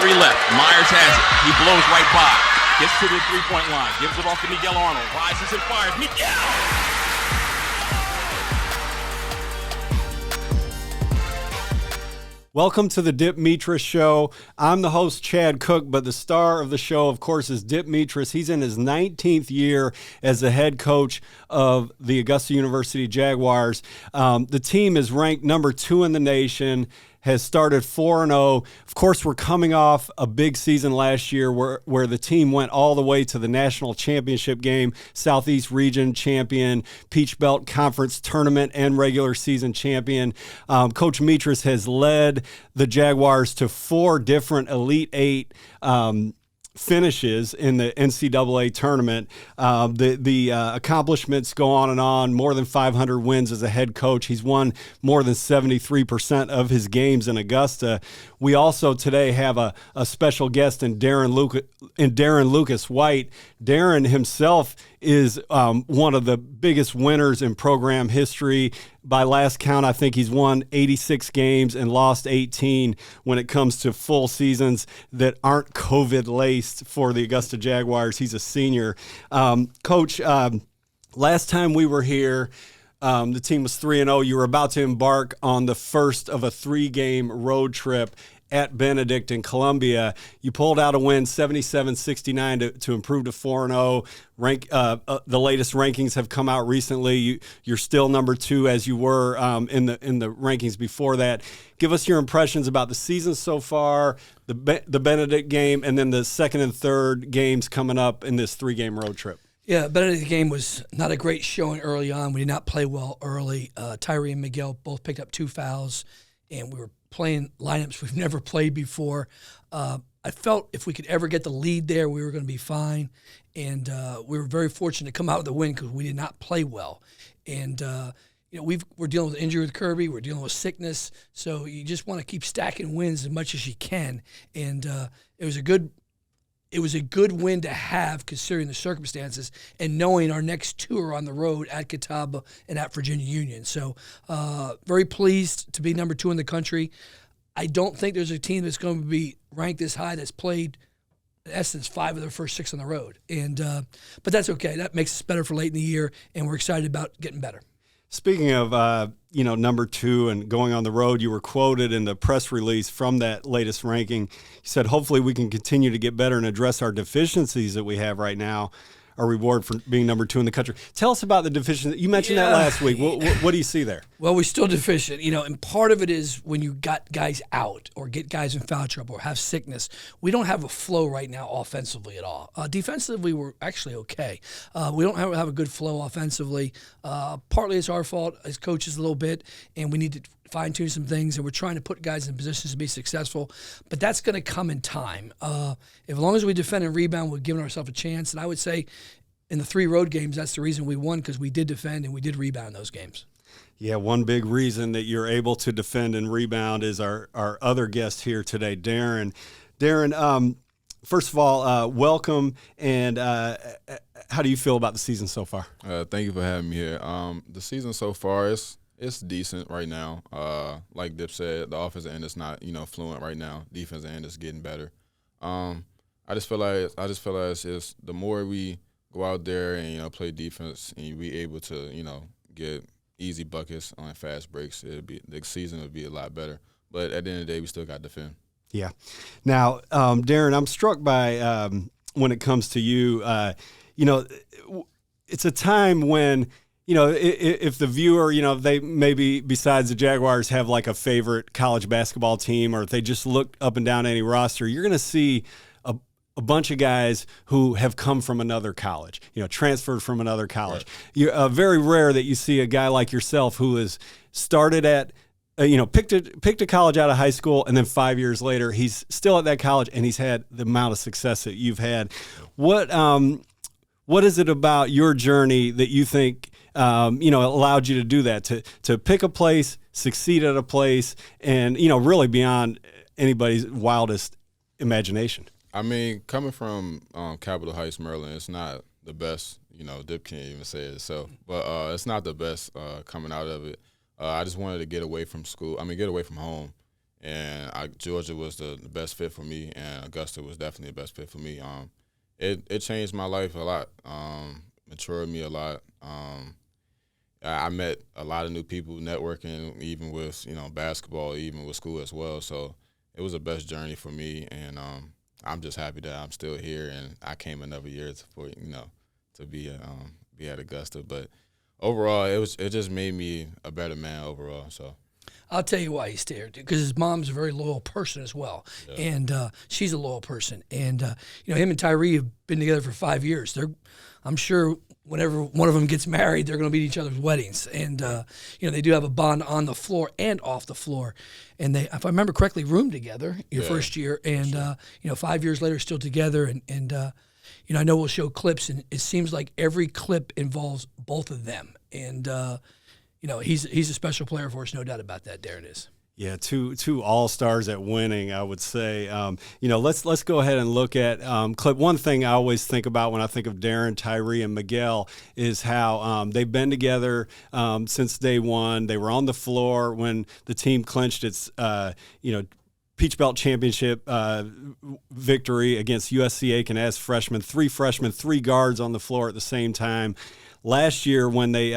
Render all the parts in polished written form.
3 left. Myers has it. He blows right by. Gets to the three-point line. Gives it off to Miguel Arnold. Rises and fires. Miguel! Welcome to the DipMetressShow. I'm the host, Chad Cook, but the star of the show, of course, is DipMetress. He's in his 19th year as the head coach of the Augusta University Jaguars. The team is ranked number 2 in the nation, has started 4-0. Of course, we're coming off a big season last year where the team went all the way to the national championship game, Southeast Region champion, Peach Belt Conference tournament, and regular season champion. Coach Metress has led the Jaguars to 4 different Elite 8 finishes in the NCAA tournament. The accomplishments go on and on. More than 500 wins as a head coach. He's won more than 73% of his games in Augusta. We also today have a special guest in Darren Lucas-White. Darren himself is one of the biggest winners in program history. By last count, I think he's won 86 games and lost 18 when it comes to full seasons that aren't COVID-laced for the Augusta Jaguars. He's a senior. Coach, last time we were here, the team was 3-0. You were about to embark on the first of a 3-game road trip at Benedict in Columbia. You pulled out a win, 77-69, to improve to 4-0. The latest rankings have come out recently. You're still number 2 as you were in the rankings before that. Give us your impressions about the season so far, the Benedict game, and then the second and third games coming up in this 3-game road trip. Yeah, Benedict game was not a great showing early on. We did not play well early. Tyree and Miguel both picked up 2 fouls, and we were playing lineups we've never played before. I felt if we could ever get the lead there, we were going to be fine. And we were very fortunate to come out with a win because we did not play well. And we're dealing with injury with Kirby. We're dealing with sickness. So you just want to keep stacking wins as much as you can. And it was a good win to have considering the circumstances and knowing our next 2 are on the road at Catawba and at Virginia Union. So very pleased to be number 2 in the country. I don't think there's a team that's going to be ranked this high that's played, in essence, 5 of their first 6 on the road. But that's okay. That makes us better for late in the year, and we're excited about getting better. Speaking of, number 2 and going on the road, you were quoted in the press release from that latest ranking. You said, hopefully we can continue to get better and address our deficiencies that we have right now, our reward for being number 2 in the country. Tell us about the deficiency. You mentioned that last week. What do you see there? Well, we're still deficient, and part of it is when you got guys out or get guys in foul trouble or have sickness. We don't have a flow right now offensively at all. Defensively, we're actually okay. We don't have a good flow offensively. Partly it's our fault as coaches a little bit, and we need to fine-tune some things, and we're trying to put guys in positions to be successful. But that's going to come in time. As long as we defend and rebound, we're giving ourselves a chance. And I would say in the 3 road games, that's the reason we won, because we did defend and we did rebound those games. Yeah, one big reason that you're able to defend and rebound is our other guest here today, Darren. Darren, first of all, welcome, and how do you feel about the season so far? Thank you for having me here. The season so far it's decent right now. Like Dip said, the offensive end is not fluent right now. Defensive end is getting better. I just feel like it's just the more we go out there and play defense and be able to get easy buckets on fast breaks, the season would be a lot better. But at the end of the day, we still got to defend. Yeah. Now, Darren, I'm struck by when it comes to you. It's a time when if the viewer, they maybe besides the Jaguars have like a favorite college basketball team, or if they just look up and down any roster, you're going to see a bunch of guys who have come from another college, transferred from another college. Right. You're very rare that you see a guy like yourself who has started at, picked a college out of high school, and then 5 years later he's still at that college and he's had the amount of success that you've had. What is it about your journey that you think allowed you to do that, to pick a place, succeed at a place, and really beyond anybody's wildest imagination? I mean, coming from Capitol Heights, Maryland, it's not the best. Dip can't even say it. So, but it's not the best coming out of it. I just wanted to get away from school. Get away from home, and Georgia was the best fit for me, and Augusta was definitely the best fit for me. It changed my life a lot, matured me a lot. I met a lot of new people, networking, even with basketball, even with school as well. So it was the best journey for me, and I'm just happy that I'm still here, and I came another year to be at Augusta. But overall, it just made me a better man overall. So I'll tell you why he's there, because his mom's a very loyal person as well, and she's a loyal person. And him and Tyree have been together for 5 years. I'm sure whenever one of them gets married, they're going to be at each other's weddings. And they do have a bond on the floor and off the floor. And they, if I remember correctly, roomed together your first year, and 5 years later, still together. And I know we'll show clips, and it seems like every clip involves both of them. And he's a special player for us, no doubt about that. Darren is. Yeah, two all-stars at winning, I would say. Let's go ahead and look at clip. One thing I always think about when I think of Darren, Tyree, and Miguel is how they've been together since day one. They were on the floor when the team clinched its Peach Belt Championship victory against USC Aiken as freshmen. Three freshmen, three guards on the floor at the same time. Last year, when they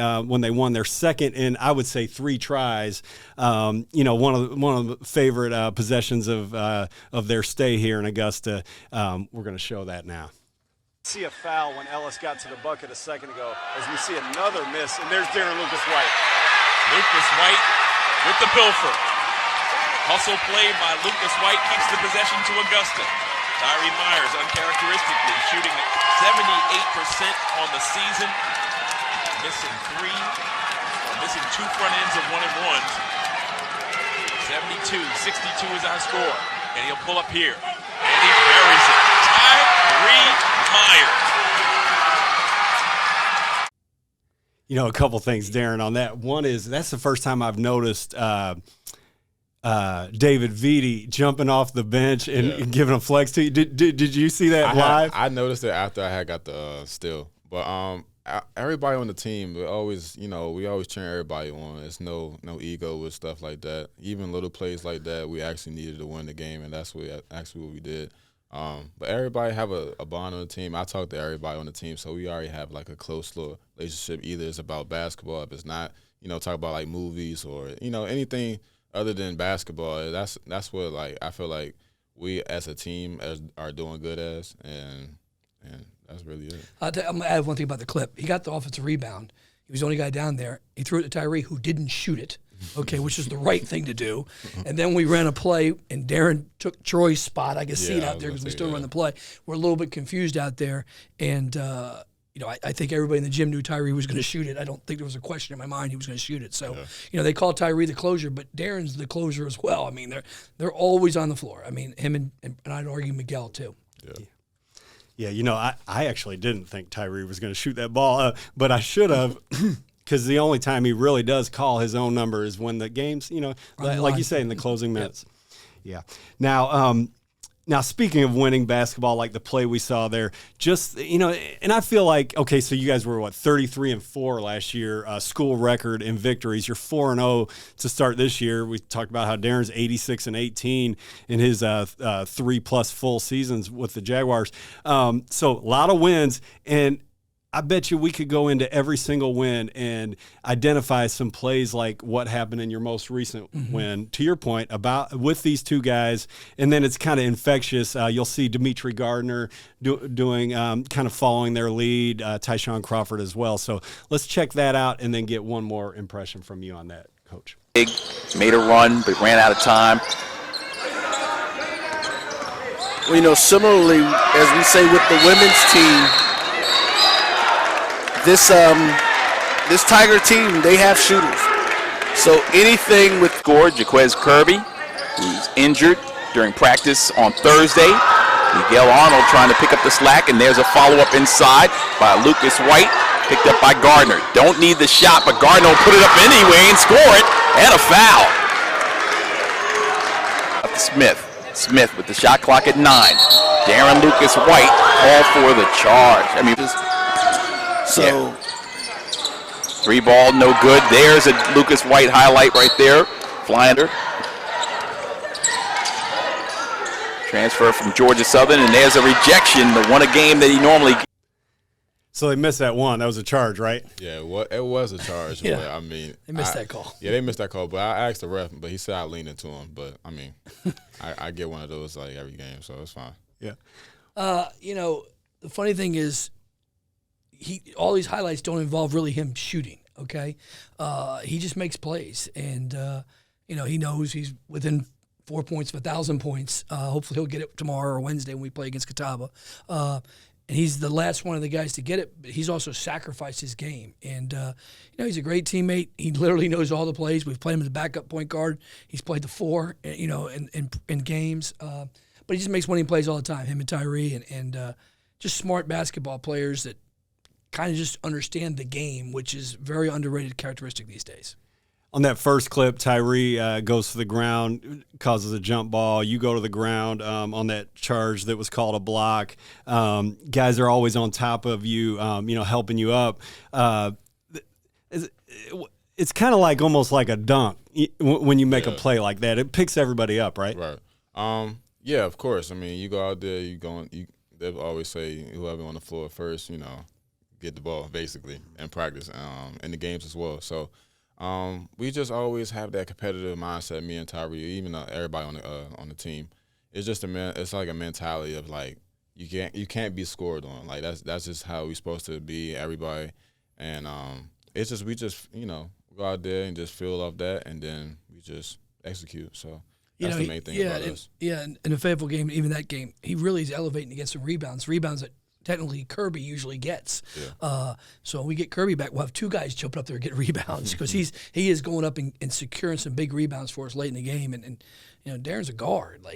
won their second in, I would say, 3 tries, one of the favorite possessions of their stay here in Augusta. We're going to show that now. See a foul when Ellis got to the bucket a second ago, as we see another miss, and there's Darren Lucas-White. Lucas-White with the pilfer. Hustle play by Lucas-White keeps the possession to Augusta. Tyree Myers, uncharacteristically, shooting 78% on the season. Missing 3, missing 2 front ends of 1-and-1s. 72, 62 is our score. And he'll pull up here. And he buries it. Tyree Myers. A couple things, Darren, on that. One is that's the first time I've noticed David Vitti jumping off the bench and giving a flex to you. Did you see that live? I noticed it after I had got the steal. But everybody on the team, we always cheer everybody on. There's no ego with stuff like that. Even little plays like that, we actually needed to win the game, and that's what we did. But everybody have a bond on the team. I talk to everybody on the team, so we already have like a close little relationship. Either it's about basketball, if it's not, talk about like movies or anything other than basketball. That's what I feel like we as a team are doing good as, and that's really it. I'm going to add one thing about the clip. He got the offensive rebound. He was the only guy down there. He threw it to Tyree, who didn't shoot it, which is the right thing to do. And then we ran a play, and Darren took Troy's spot. I guess seat out there because we still run the play. We're a little bit confused out there. And, I think everybody in the gym knew Tyree was going to shoot it. I don't think there was a question in my mind he was going to shoot it. So, they call Tyree the closer, but Darren's the closer as well. I mean, they're always on the floor. I mean, him and I'd argue Miguel too. Yeah, I actually didn't think Tyree was going to shoot that ball, but I should have, because the only time he really does call his own number is when the game's, like you say, in the closing minutes. Yeah. Now, speaking of winning basketball, like the play we saw there, just, and I feel like, okay, so you guys were, 33-4 last year, school record in victories. You're 4-0 to start this year. We talked about how Darren's 86-18 in his 3+ full seasons with the Jaguars. So a lot of wins, and I bet you we could go into every single win and identify some plays like what happened in your most recent win, to your point, about with these two guys, and then it's kind of infectious. You'll see Dimitri Gardner doing kind of following their lead, Tyshawn Crawford as well. So let's check that out and then get one more impression from you on that, Coach. Big, made a run, but ran out of time. Well, similarly, as we say with the women's team, this Tiger team, they have shooters. So anything with Jaquez Kirby, who's injured during practice on Thursday. Miguel Arnold trying to pick up the slack, and there's a follow-up inside by Lucas-White, picked up by Gardner. Don't need the shot, but Gardner will put it up anyway and score it, and a foul. Smith with the shot clock at 9. Darren Lucas-White called for the charge. I mean, so 3 ball, no good. There's a Lucas-White highlight right there. Flying. transfer from Georgia Southern, and there's a rejection, the one a game that he normally. So they missed that one. That was a charge, right? Yeah, it was a charge. Yeah. But, I mean, They missed that call. Yeah, they missed that call. But I asked the ref, but he said I leaned into him. But I mean, I get one of those like every game, so it's fine. Yeah. The funny thing is, all these highlights don't involve really him shooting. Okay, he just makes plays, and he knows he's within 4 points of 1,000 points. Hopefully, he'll get it tomorrow or Wednesday when we play against Catawba. And he's the last one of the guys to get it, but he's also sacrificed his game. And, he's a great teammate. He literally knows all the plays. We've played him as a backup point guard. He's played the 4, in games. But he just makes winning plays all the time, him and Tyree, and just smart basketball players that kind of just understand the game, which is very underrated characteristic these days. On that first clip, Tyree goes to the ground, causes a jump ball. You go to the ground on that charge that was called a block. Guys are always on top of you, helping you up. It's kind of like almost like a dunk when you make a play like that. It picks everybody up, right? Right. Yeah, of course. I mean, you go out there, they always say whoever on the floor first, get the ball basically in practice, in the games as well. So. We just always have that competitive mindset, me and Tyree, even everybody on the team. It's just it's like a mentality of like you can't be scored on. Like that's just how we're supposed to be, everybody. And we just go out there and just feel off that, and then we just execute. So that's the main thing about us. Yeah, in a Fayetteville game, even that game, he really is elevating to get some rebounds that technically Kirby usually gets. Yeah. So when we get Kirby back, we'll have 2 guys jumping up there and get rebounds because he is going up and securing some big rebounds for us late in the game. And Darren's a guard.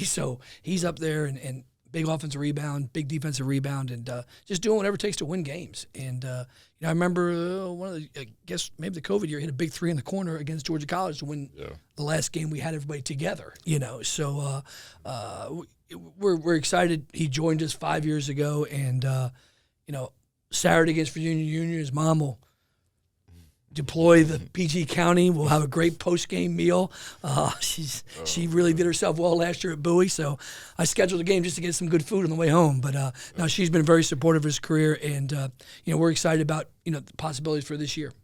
So he's up there and big offensive rebound, big defensive rebound, and just doing whatever it takes to win games. And I remember I guess maybe the COVID year, hit a big 3 in the corner against Georgia College to win the last game we had everybody together. So we're excited. He joined us 5 years ago, and Saturday against Virginia Union, his mom will deploy the PG County. We'll have a great post-game meal. She really did herself well last year at Bowie, so I scheduled a game just to get some good food on the way home. But no, she's been very supportive of his career, and we're excited about the possibilities for this year.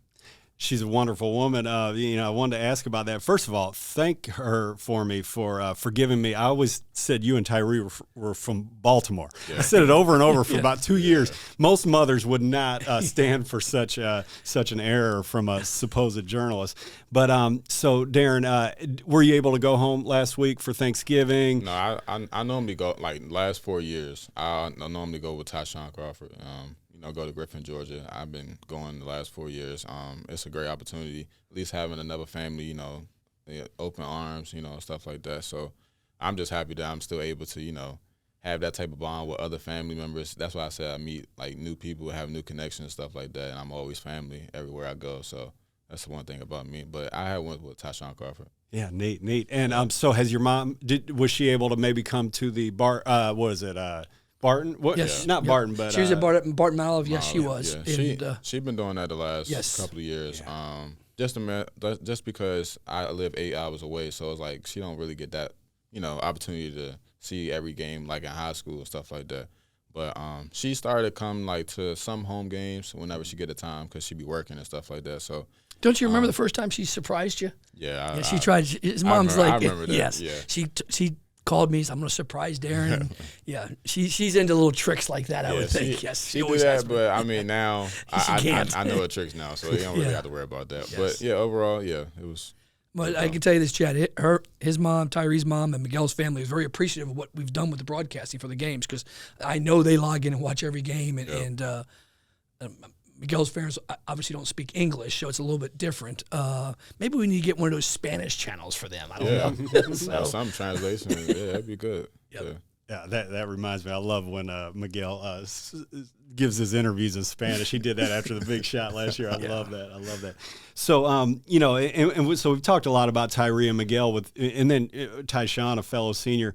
She's a wonderful woman. I wanted to ask about that. First of all, thank her for me for forgiving me. I always said you and Tyree were from Baltimore. Yeah. I said it over and over for about 2 years. Most mothers would not stand for such an error from a supposed journalist. But so Darren, were you able to go home last week for Thanksgiving? No, I normally go last 4 years. I normally go with Tyshawn Crawford. Go to Griffin, Georgia. I've been going the last 4 years. It's a great opportunity, at least having another family, open arms, stuff like that. So I'm just happy that I'm still able to, have that type of bond with other family members. That's why I said I meet, new people, have new connections and stuff like that, and I'm always family everywhere I go. So that's the one thing about me. But I had went with Tyshawn Crawford. Yeah, neat. And so has your mom, was she able to maybe come to the Barton? What? Yes. Not Barton, but she was at Barton Maliv. Yes, she was. Yeah. She's been doing that the last couple of years. Yeah. Just because I live 8 hours away, so it's like she don't really get that opportunity to see every game like in high school and stuff like that. But she started to come to some home games whenever she get the time because she be working and stuff like that. So. Don't you remember the first time she surprised you? Yeah. She tried. His mom's I remember that. Yes. Yeah. She called me. So I'm going to surprise Darren. Yeah, she's into little tricks like that. I would think. Yes, she do that. But I mean, now I know her tricks now, so you don't really have to worry about that. Yes. But yeah, overall, it was. But I can tell you this, Chad. His mom, Tyree's mom, and Miguel's family is very appreciative of what we've done with the broadcasting for the games because I know they log in and watch every game, and Miguel's parents obviously don't speak English, so it's a little bit different. Maybe we need to get one of those Spanish channels for them. I don't know. So. Some translation. Yeah, that'd be good. Yep. Yeah, that reminds me. I love when Miguel gives his interviews in Spanish. He did that after the big shot last year. I love that. So, so we've talked a lot about Tyree and Miguel and then Tyshawn, a fellow senior.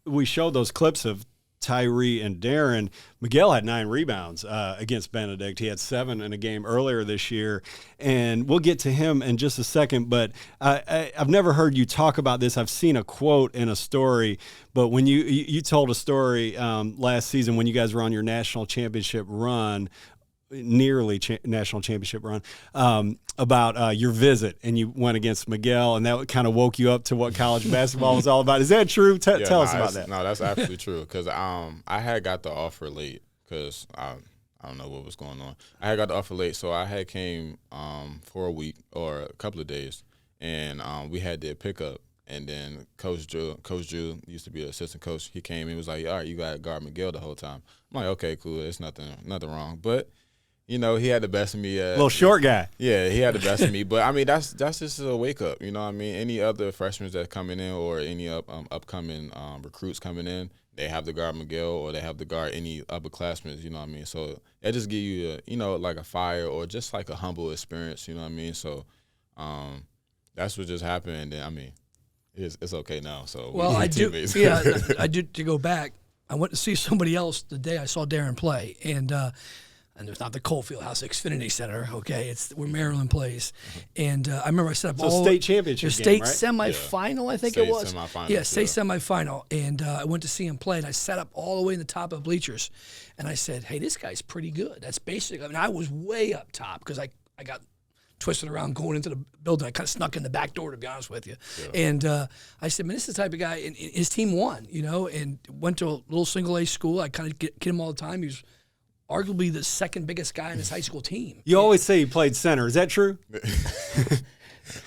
We showed those clips of Tyree and Darren, Miguel had 9 rebounds against Benedict. He had 7 in a game earlier this year, and we'll get to him in just a second. But I've never heard you talk about this. I've seen a quote in a story, but when you told a story last season when you guys were on your national championship run, national championship run, about your visit, and you went against Miguel, and that kind of woke you up to what college basketball was all about. Is that true? Tell us about that. No, that's absolutely true, because I had got the offer late, because I don't know what was going on. I had got the offer late, so I had came for a week or a couple of days, and we had the pickup. And then Coach Drew used to be an assistant coach. He came and was like, all right, you got to guard Miguel the whole time. I'm like, okay, cool. There's nothing wrong. But, you know, he had the best of me. Little short guy. Yeah, he had the best of me. But, I mean, that's just a wake-up. You know what I mean? Any other freshmen that coming in or any upcoming recruits coming in, they have to guard Miguel or they have to guard any upperclassmen, you know what I mean? So it just give you, like a fire or just like a humble experience, you know what I mean? So that's what just happened. And then, I mean, it's okay now. So well, I do. Teammates. Yeah, I do. To go back, I went to see somebody else the day I saw Darren play, and there's not the Coalfield House Xfinity Center. Okay, it's where Maryland plays, and I remember I set up all state championship, state game, right? semifinal. I think State it was. semifinal, Yeah, state semifinal, and I went to see him play, and I sat up all the way in the top of the bleachers, and I said, "Hey, this guy's pretty good." That's basically. I mean, I was way up top because I got twisted around going into the building. I kind of snuck in the back door, to be honest with you. Yeah. And I said, man, this is the type of guy, and his team won, and went to a little single-A school. I kind of kid him all the time. He was arguably the second biggest guy in his high school team. You always say he played center. Is that true?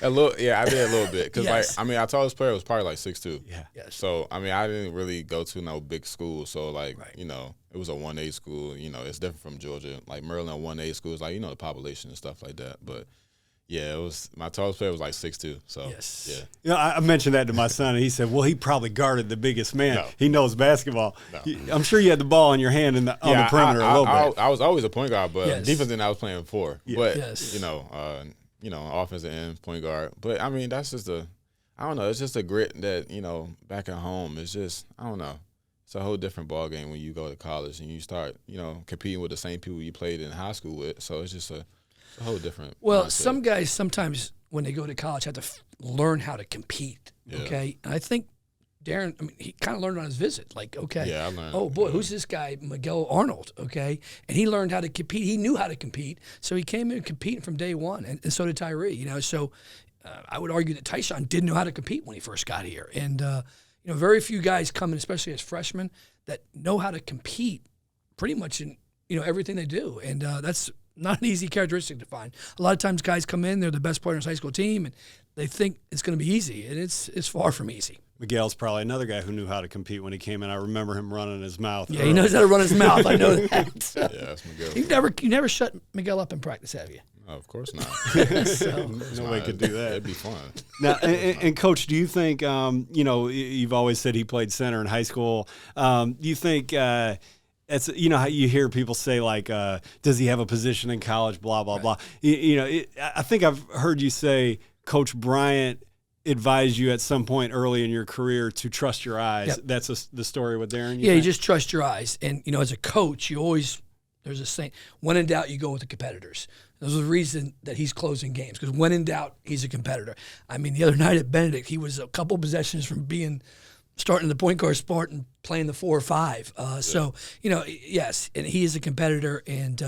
A little, yeah, I did a little bit. Because, yes. like, I mean, our tallest player was probably like 6'2". Yeah. Yes. So, I mean, I didn't really go to no big school. So, like, right. It was a 1A school. It's different from Georgia. Like, Maryland 1A school is like, the population and stuff like that. But yeah, it was my tallest player was like 6'2". So yes. Yeah. I mentioned that to my son, and he said, "Well, he probably guarded the biggest man. No. He knows basketball." No. I'm sure you had the ball in your hand on the perimeter a little bit. I was always a point guard, but yes. defense end I was playing 4. Yeah. But yes. Offensive end, point guard. But I mean, that's just I don't know. It's just a grit that back at home. It's just I don't know. It's a whole different ball game when you go to college and you start competing with the same people you played in high school with. So it's just a whole different. Well, mindset. some guys sometimes when they go to college have to learn how to compete. Yeah. Okay, and I think Darren, he kind of learned on his visit. Like, okay, Yeah, I learned. oh boy, who's this guy, Miguel Arnold? Okay, and he learned how to compete. He knew how to compete, so he came in competing from day one, and so did Tyree. So I would argue that Tyshawn didn't know how to compete when he first got here, and very few guys come in, especially as freshmen, that know how to compete pretty much in everything they do, and that's not an easy characteristic to find. A lot of times guys come in, they're the best player in his high school team, and they think it's going to be easy, and it's far from easy. Miguel's probably another guy who knew how to compete when he came in. I remember him running his mouth. Yeah, he knows how to run his mouth. I know that. Yeah, that's Miguel. You never shut Miguel up in practice, have you? No, of course not. No way could do that. It'd be fun. Now, and Coach, do you think, you've always said he played center in high school. Do you think it's how you hear people say, like, does he have a position in college, blah, blah, blah. I think I've heard you say Coach Bryant advised you at some point early in your career to trust your eyes. Yep. That's the story with Darren? You just trust your eyes. And, as a coach, there's a saying, when in doubt, you go with the competitors. There's a reason that he's closing games, because when in doubt, he's a competitor. I mean, the other night at Benedict, he was a couple possessions from starting the point guard spot and playing the 4 or 5. So, yes, and he is a competitor. And,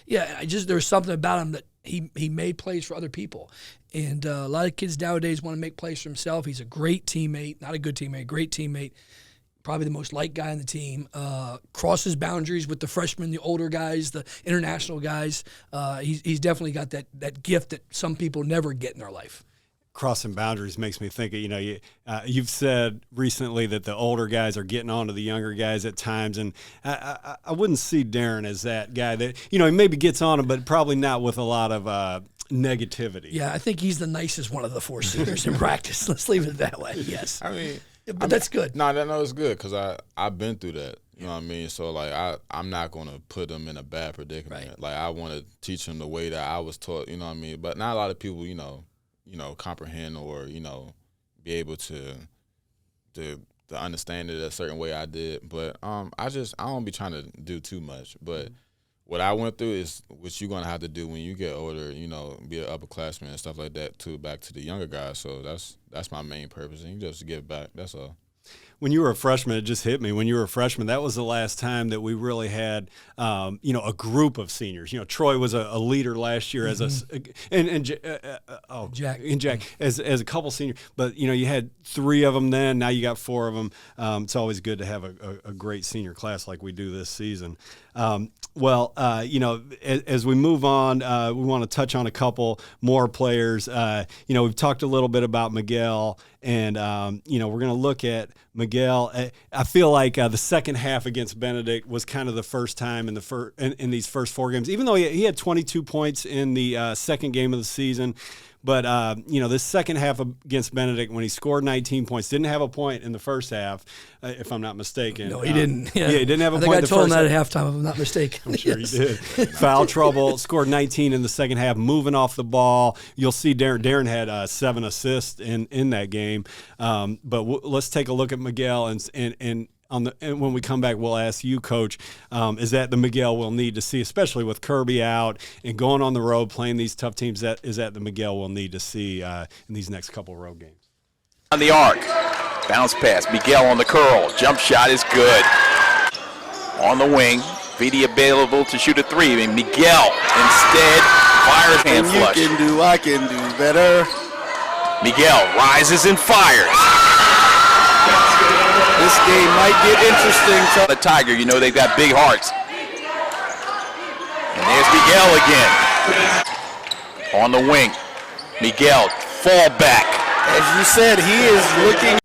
there's something about him that he made plays for other people. And a lot of kids nowadays want to make plays for himself. He's a great teammate, not a good teammate, great teammate. Probably the most liked guy on the team. Crosses boundaries with the freshmen, the older guys, the international guys. He's definitely got that gift that some people never get in their life. Crossing boundaries makes me think of, you've said recently that the older guys are getting on to the younger guys at times, and I wouldn't see Darren as that guy that, he maybe gets on them, but probably not with a lot of negativity. Yeah, I think he's the nicest one of the 4 seniors in practice. Let's leave it that way, yes. But that's good. No, it's good because I've been through that. You know what I mean? So, like, I'm not going to put them in a bad predicament. Right. Like, I want to teach them the way that I was taught, you know what I mean? But not a lot of people, comprehend or, be able to understand it a certain way I did. But I don't be trying to do too much. But what I went through is what you're gonna have to do when you get older. Be an upperclassman and stuff like that too. Back to the younger guys. So that's my main purpose. And you just give back. That's all. When you were a freshman, it just hit me. When you were a freshman, that was the last time that we really had, a group of seniors. Troy was a leader last year as Jack as a couple seniors. But you had 3 of them then. Now you got 4 of them. It's always good to have a great senior class like we do this season. As we move on, we want to touch on a couple more players. We've talked a little bit about Miguel, and we're going to look at Miguel. I feel like the second half against Benedict was kind of the first time in these first 4 games, even though he had 22 points in the second game of the season. But, this second half against Benedict, when he scored 19 points, didn't have a point in the first half, if I'm not mistaken. No, he didn't. Yeah, he didn't have a point in the first half. I told him that at halftime, if I'm not mistaken. I'm sure he did. Foul trouble, scored 19 in the second half, moving off the ball. You'll see Darren had 7 assists in that game. But let's take a look at Miguel and when we come back, we'll ask you, Coach, is that the Miguel we'll need to see, especially with Kirby out and going on the road, playing these tough teams, is that the Miguel we'll need to see in these next couple of road games? On the arc, bounce pass, Miguel on the curl, jump shot is good. On the wing, Vidi available to shoot a 3, and Miguel instead fires hand flush. I can do better. Miguel rises and fires. This game might get interesting. The Tiger, they've got big hearts. And there's Miguel again. On the wing, Miguel, fall back. As you said, he is looking.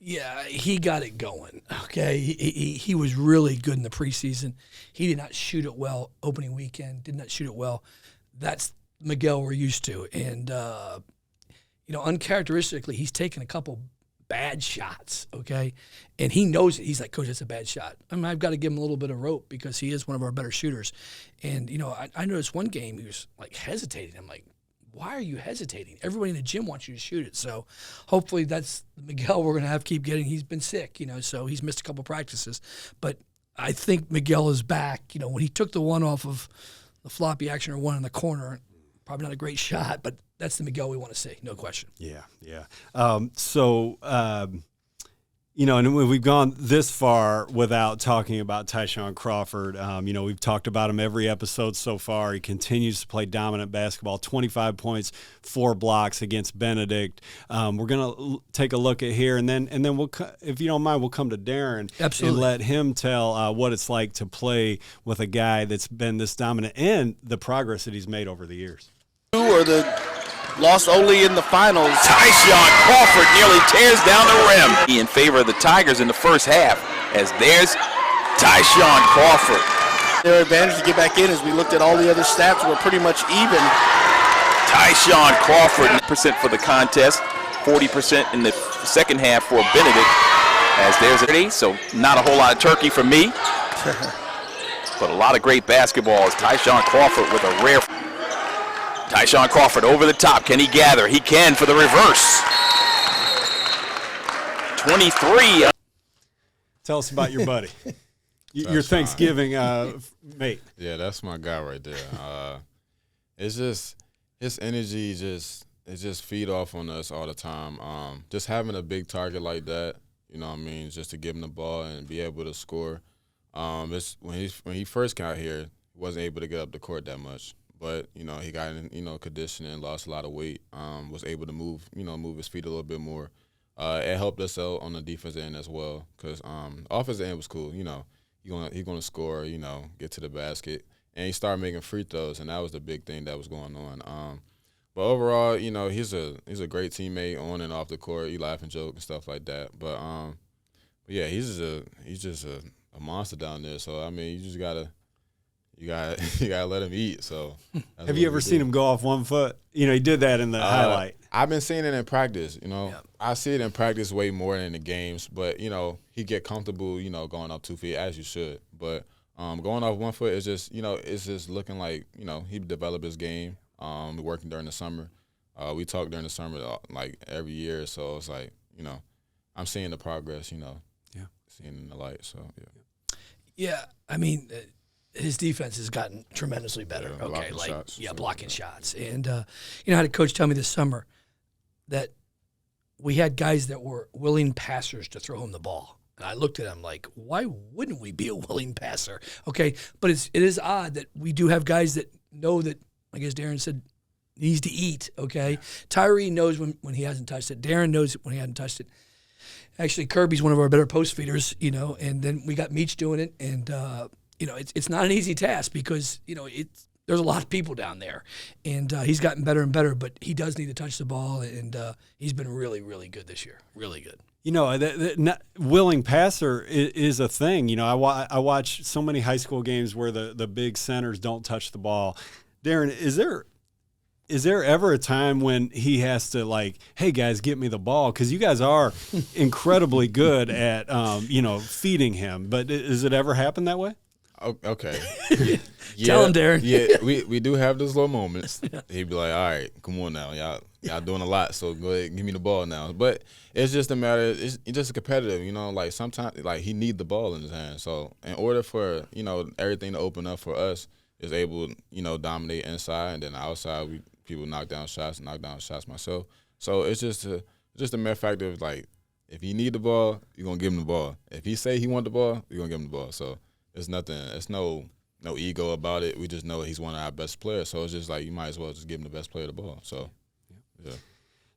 Yeah, he got it going. Okay, he was really good in the preseason. He did not shoot it well opening weekend. Did not shoot it well. That's Miguel we're used to. And uncharacteristically, he's taken a couple bad shots, okay? And he knows it. He's like, Coach, that's a bad shot. I've got to give him a little bit of rope because he is one of our better shooters. And, I noticed one game he was, hesitating. I'm like, why are you hesitating? Everybody in the gym wants you to shoot it. So hopefully that's Miguel we're going to keep getting. He's been sick, so he's missed a couple practices. But I think Miguel is back. When he took the one off of the floppy action or one in the corner, probably not a great shot, but that's the Miguel we want to see, no question. Yeah. And we've gone this far without talking about Tyshawn Crawford. We've talked about him every episode so far. He continues to play dominant basketball, 25 points, 4 blocks against Benedict. We're going to take a look at here, and then we'll, if you don't mind, we'll come to Darren. Absolutely. And let him tell what it's like to play with a guy that's been this dominant and the progress that he's made over the years. Or the lost only in the finals. Tyshawn Crawford nearly tears down the rim. In favor of the Tigers in the first half, as there's Tyshawn Crawford. Their advantage to get back in, as we looked at all the other stats, were pretty much even. Tyshawn Crawford, percent for the contest, 40% in the second half for Benedict. As there's 30, so not a whole lot of turkey for me. But a lot of great basketball as Tyshawn Crawford with a rare. Tyshawn Crawford over the top. Can he gather? He can for the reverse. 23. Tell us about your buddy. Your Thanksgiving mate. Yeah, that's my guy right there. It's just his energy just feed off on us all the time. Just having a big target like that, just to give him the ball and be able to score. It's when he first got here, he wasn't able to get up the court that much. But, he got in, conditioning, lost a lot of weight, was able to move his feet a little bit more. It helped us out on the defensive end as well because offensive end was cool. He's going to score, get to the basket. And he started making free throws, and that was the big thing that was going on. But overall, he's a great teammate on and off the court. You laugh and joke and stuff like that. But yeah, he's just a monster down there. So, you just got to. You gotta let him eat. So, have you ever seen him go off 1 foot? He did that in the highlight. I've been seeing it in practice. I see it in practice way more than in the games. But he get comfortable. Going up 2 feet as you should. But going off 1 foot is just it's just looking like he developed his game. Working during the summer. We talk during the summer like every year. So it's like I'm seeing the progress, you know. Yeah. Seeing in the light. So yeah. Yeah, I mean, his defense has gotten tremendously better. Yeah, okay, blocking shots. Blocking shots. And you know, I had a coach tell me this summer that we had guys that were willing passers to throw him the ball. And I looked at him like, why wouldn't we be a willing passer? Okay, but it is odd that we do have guys that know that, I guess Darren said, needs to eat, okay? Yeah. Tyree knows when he hasn't touched it. Darren knows when he hasn't touched it. Actually, Kirby's one of our better post feeders, you know, and then we got Meach doing it. And, you know, it's not an easy task because, you know, there's a lot of people down there. And he's gotten better and better, but he does need to touch the ball, and he's been really, really good this year. Really good. You know, willing passer is a thing. You know, I watch so many high school games where the big centers don't touch the ball. Darren, is there ever a time when he has to, like, hey, guys, get me the ball? Because you guys are incredibly good at, you know, feeding him. But does it ever happen that way? Okay. Tell him, Darren. Yeah, we do have those little moments. He'd be like, all right, come on now. Y'all doing a lot, so go ahead and give me the ball now. But it's just a matter, it's just competitive, you know, like sometimes, like, he need the ball in his hand. So in order for, you know, everything to open up for us, is able to, you know, dominate inside, and then outside people knock down shots myself. So it's just a mere fact of, like, if he need the ball, you're gonna give him the ball. If he say he want the ball, you're gonna give him the ball. So it's nothing. It's no ego about it. We just know he's one of our best players. So it's just like you might as well just give him the best player the ball. So yeah.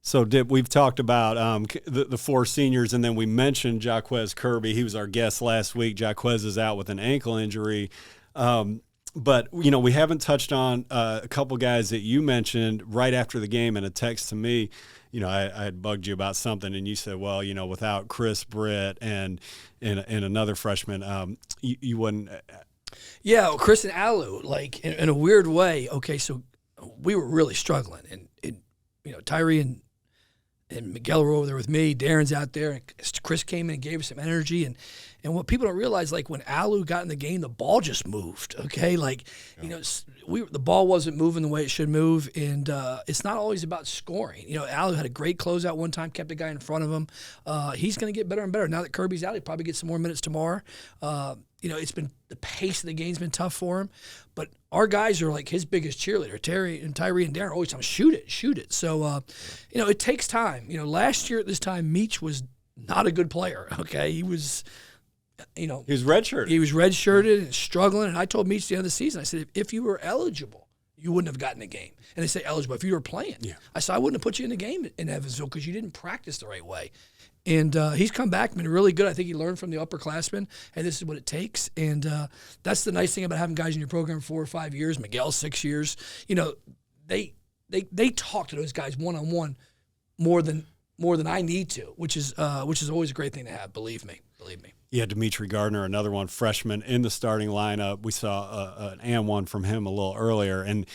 So, Dip, we've talked about the four seniors, and then we mentioned Jaquez Kirby. He was our guest last week. Jaquez is out with an ankle injury. But, you know, we haven't touched on a couple guys that you mentioned right after the game in a text to me. You know, I had bugged you about something, and you said, well, you know, without Chris Britt and another freshman, you wouldn't. Yeah, well, Chris and Alu, like, in a weird way. Okay, so we were really struggling. And you know, Tyree and Miguel were over there with me. Darren's out there. And Chris came in and gave us some energy. And what people don't realize, like, when Alu got in the game, the ball just moved, okay? Like, you know, the ball wasn't moving the way it should move, and it's not always about scoring. You know, Alu had a great closeout one time, kept the guy in front of him. He's going to get better and better. Now that Kirby's out, he'll probably get some more minutes tomorrow. You know, the pace of the game's been tough for him, but our guys are like his biggest cheerleader. Tyree and Darren are always telling him, shoot it. So, you know, it takes time. You know, last year at this time, Meach was not a good player, okay? He was, you know. He was redshirted. He was redshirted and struggling, and I told Meach at the end of the season, I said, if you were eligible, you wouldn't have gotten a game. And they say eligible, if you were playing. Yeah. I said, I wouldn't have put you in the game in Evansville because you didn't practice the right way. And he's come back, been really good. I think he learned from the upperclassmen, and this is what it takes. And that's the nice thing about having guys in your program 4 or 5 years. Miguel 6 years. You know, they talk to those guys one-on-one more than I need to, which is always a great thing to have. Believe me. Yeah, Dimitri Gardner, another one, freshman in the starting lineup. We saw an and one from him a little earlier, and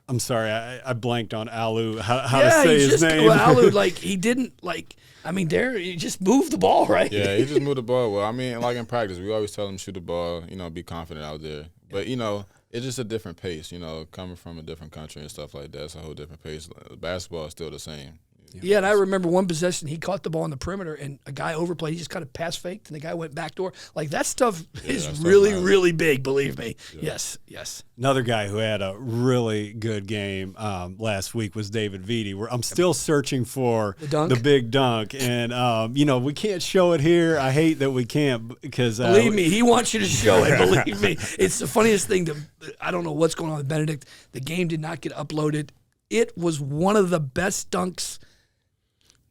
I'm sorry, I blanked on Alu. How to say his name? Well, Alu, like, he didn't, like, I mean, Darren, he just moved the ball, right? Yeah, he just moved the ball well. I mean, like in practice, we always tell him shoot the ball, you know, be confident out there. But, you know, it's just a different pace, you know, coming from a different country and stuff like that. It's a whole different pace. Basketball is still the same. Yeah, and I remember one possession, he caught the ball on the perimeter, and a guy overplayed. He just kind of pass faked, and the guy went backdoor. Like, that stuff is really, really big, believe me. Yeah. Yes. Another guy who had a really good game last week was David Vitti. I'm still searching for the big dunk, and, you know, we can't show it here. I hate that we can't because believe me, he wants you to show it. Believe me. It's the funniest thing. I don't know what's going on with Benedict. The game did not get uploaded. It was one of the best dunks.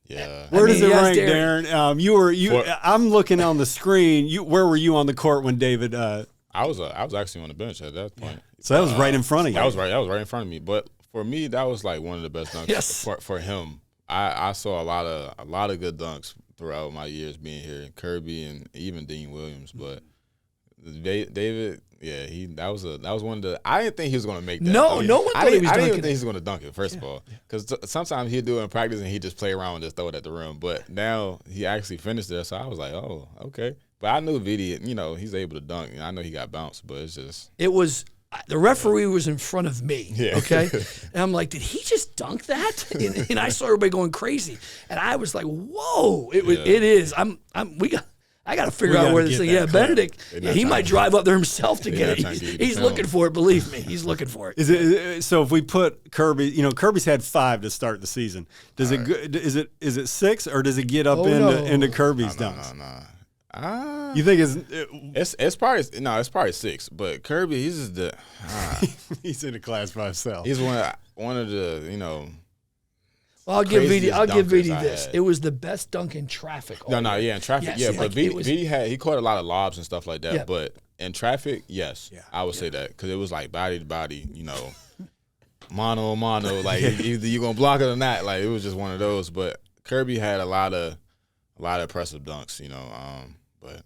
Yeah. Where does it rank, Darren? I'm looking on the screen. Where were you on the court when David? I was actually on the bench at that point. So that was right in front of you. That was right in front of me. But for me, that was like one of the best dunks for him. I saw a lot of good dunks throughout my years being here. Kirby and even Dean Williams, but David. Yeah, that was one of the. I didn't think he was going to make that. No one thought he was dunking. I didn't even think he was going to dunk it. First of all, because sometimes he'd do it in practice and he'd just play around and just throw it at the rim. But now he actually finished there, so I was like, oh, okay. But I knew Vitti, you know, he's able to dunk. I know he got bounced, but it's just. It was the referee was in front of me, Yeah. okay? And I'm like, did he just dunk that? And I saw everybody going crazy. And I was like, whoa, it is. I got to figure out where this thing. Yeah, Benedict, he might drive up there himself to get it. He's looking for it. Believe me, he's looking for it. Is it so? If we put Kirby, Kirby's had 5 to start the season. Is it 6 or does it get up into Kirby's dunks? No. You think It's probably 6. But Kirby, he's just the he's in a class by himself. he's one of the Well, I'll give VD dunkers this. had. It was the best dunk in traffic. in traffic, Yes, but VD he caught a lot of lobs and stuff like that. Yeah. But in traffic, yes, I would say that because it was like body to body, mano a mano, like either you gonna block it or not. Like it was just one of those. But Kirby had a lot of impressive dunks, but.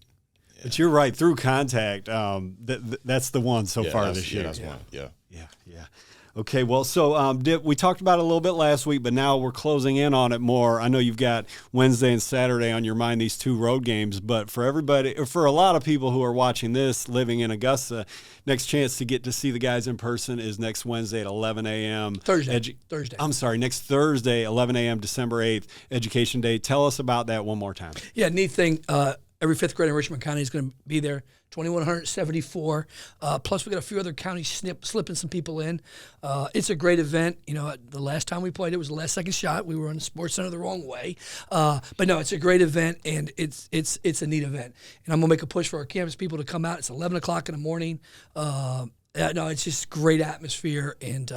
But you're right. Through contact, that's the one so far this year. That's one. Yeah. Okay, well, so Dip, we talked about it a little bit last week, but now we're closing in on it more. I know you've got Wednesday and Saturday on your mind, these 2 road games, but for a lot of people who are watching this, living in Augusta, next chance to get to see the guys in person is next Wednesday at 11 a.m. Thursday. Next Thursday, 11 a.m., December 8th, Education Day. Tell us about that one more time. Yeah, neat thing. Every 5th grade in Richmond County is going to be there. 2,174. Plus, we got a few other counties slipping some people in. It's a great event. The last time we played, it was the last second shot. We were on the Sports Center the wrong way. But no, it's a great event, and it's a neat event. And I'm going to make a push for our campus people to come out. It's 11 o'clock in the morning. It's just great atmosphere, and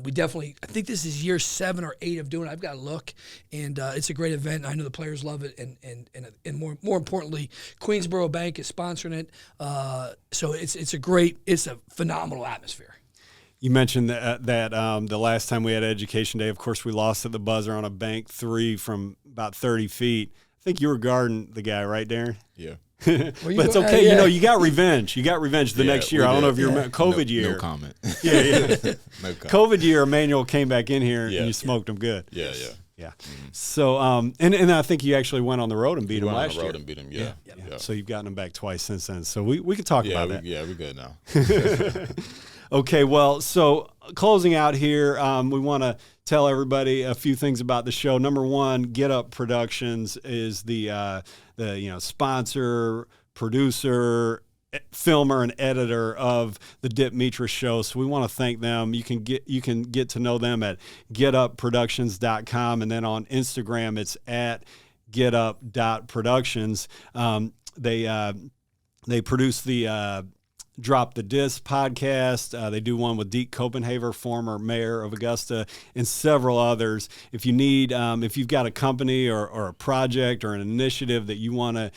we definitely, I think this is year 7 or 8 of doing it. I've got to look, and it's a great event. I know the players love it, and more importantly, Queensboro Bank is sponsoring it. So it's a phenomenal atmosphere. You mentioned that the last time we had Education Day, of course, we lost at the buzzer on a bank 3 from about 30 feet. I think you were guarding the guy, right, Darren? Yeah. But it's okay. Yeah. You got revenge. You got revenge the next year. I don't know if you remember COVID year. No comment. Yeah. No comment. COVID year, Emmanuel came back in here and you smoked him good. Yeah. Mm-hmm. So, and I think you actually went on the road and beat him last year. On the road and beat him. Yeah. So you've gotten him back twice since then. So we can talk about that. Yeah, we're good now. Okay, well, so closing out here, we want to tell everybody a few things about the show. Number one, Get Up Productions is the sponsor, producer, filmer, and editor of the DipMetressShow. So we want to thank them. You can get to know them at getupproductions.com, and then on Instagram it's at getup.productions. They produce the Drop the Disc podcast. They do one with Deke Copenhaver, former mayor of Augusta, and several others. If you need, if you've got a company or a project or an initiative that you want to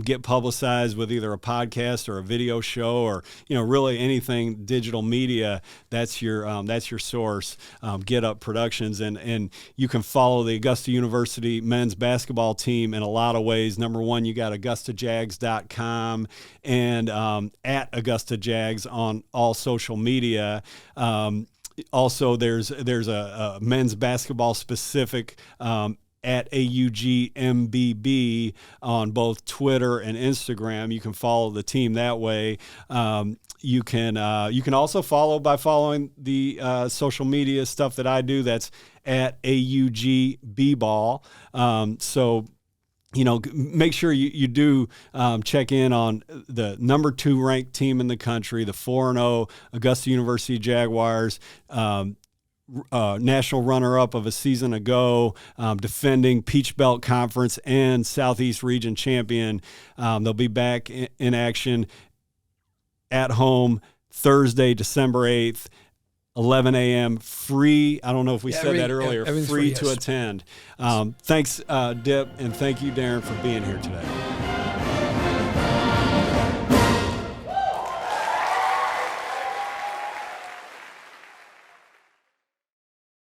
get publicized with either a podcast or a video show or really anything digital media, that's your source. Get Up Productions, and you can follow the Augusta University men's basketball team in a lot of ways. Number one, you got AugustaJags.com and at Augusta Jags on all social media. Also, there's a men's basketball specific at AUGMBB on both Twitter and Instagram. You can follow the team that way. You can also follow by following the social media stuff that I do. That's at AUGBBall. So make sure you do check in on the number 2 ranked team in the country, the 4-0 Augusta University Jaguars, national runner-up of a season ago, defending Peach Belt Conference and Southeast Region champion. They'll be back in action at home Thursday, December 8th. 11 a.m. free. I don't know if we said that earlier. Free to attend. Thanks, Dip, and thank you, Darren, for being here today.